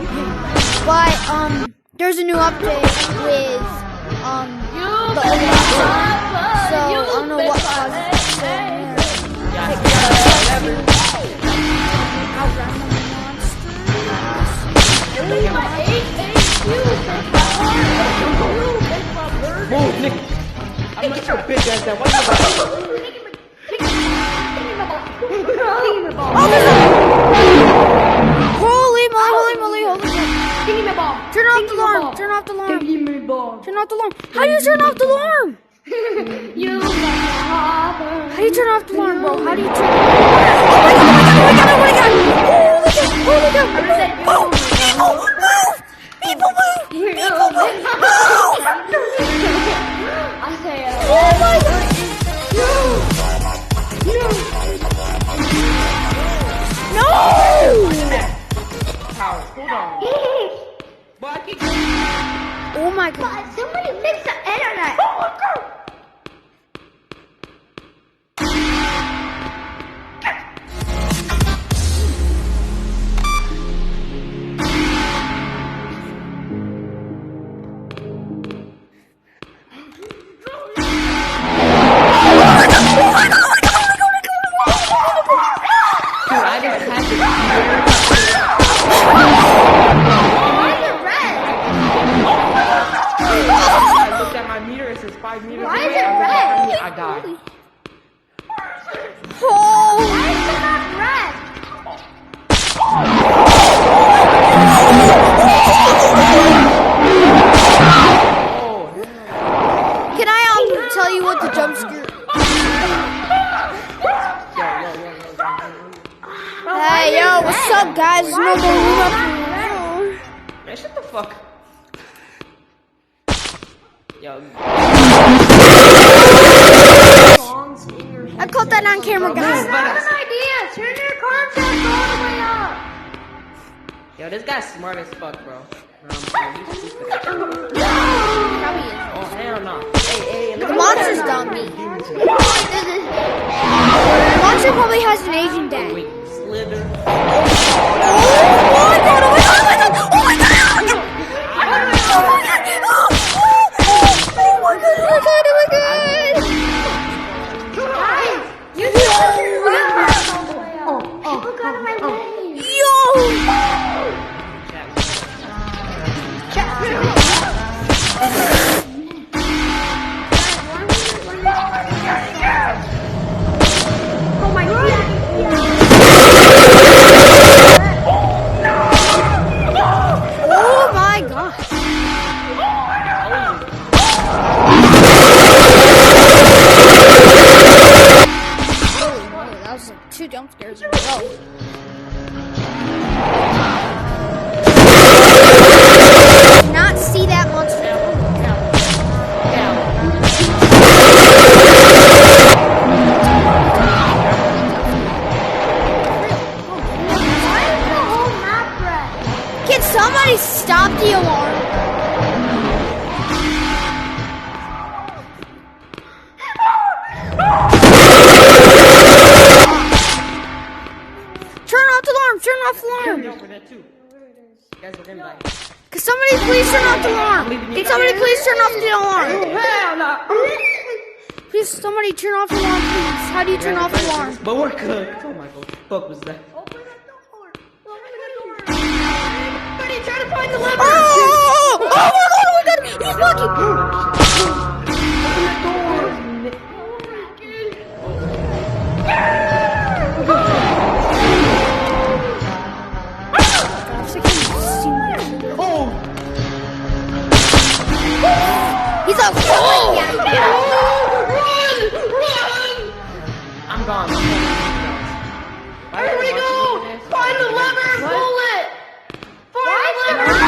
Yeah, but there's a new update with the old episode. So I don't know what caused it. Whoa, Nick! I'm not your bitch ass that. What are Holy moly. Give me my ball. Turn off the alarm. Turn off the alarm. Give me my ball. Turn off the alarm. How do you turn off the alarm? You How do you turn off the alarm, bro? How do you turn? Oh my god! People move! I say Oh my god! No! Hold on. But I keep... Oh my god! somebody fix the internet. Oh my god! Why is it red? I died. Oh! Why is it not red? Can I tell you what the jump scare? Hey yo, what's up guys? There's no more room up here. Man, shut the fuck. Yo. I caught that on camera, guys. I have an idea. Turn your contact all the way up. Yo, this guy's smart as fuck, bro. He's stupid. Probably is. Oh, hell no. Hey, The monster's done me. The monster probably has an Asian dad. wait, Slither. Oh my god! Oh my god! Oh my god! Look out of my way. Yo! Oh my god. Oh my god! Holy moly, that was like 2 jump scares in a row. Did not see that monster. Why is the whole map red? Can somebody stop the alarm? Turn off the alarm! Turn off the alarm! No, for that too. You guys are gonna die. Can somebody please turn off the alarm? Can somebody please turn off the alarm? Hell no. Please, somebody turn off the alarm, please. How do you turn off the alarm? But we're good. Oh my god. Fuck was that? Open the door. Open the door. Buddy, try to find the lever. Oh my god! He's walking! He's up! I'm gone. Where do we go? Find the lever and pull it. Find the lever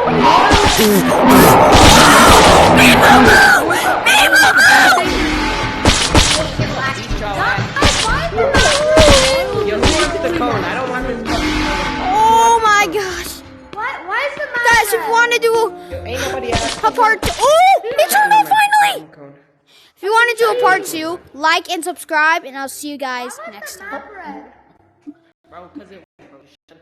and Yo, who wants the cone? I don't want this fucking cone. Oh my gosh! Why is the map Guys, if you want to do Yo, ain't nobody asked. a part 2, oh, it turned off finally! If you want to do a part 2, like and subscribe, and I'll see you guys next time. Bro, cause it, bro, shut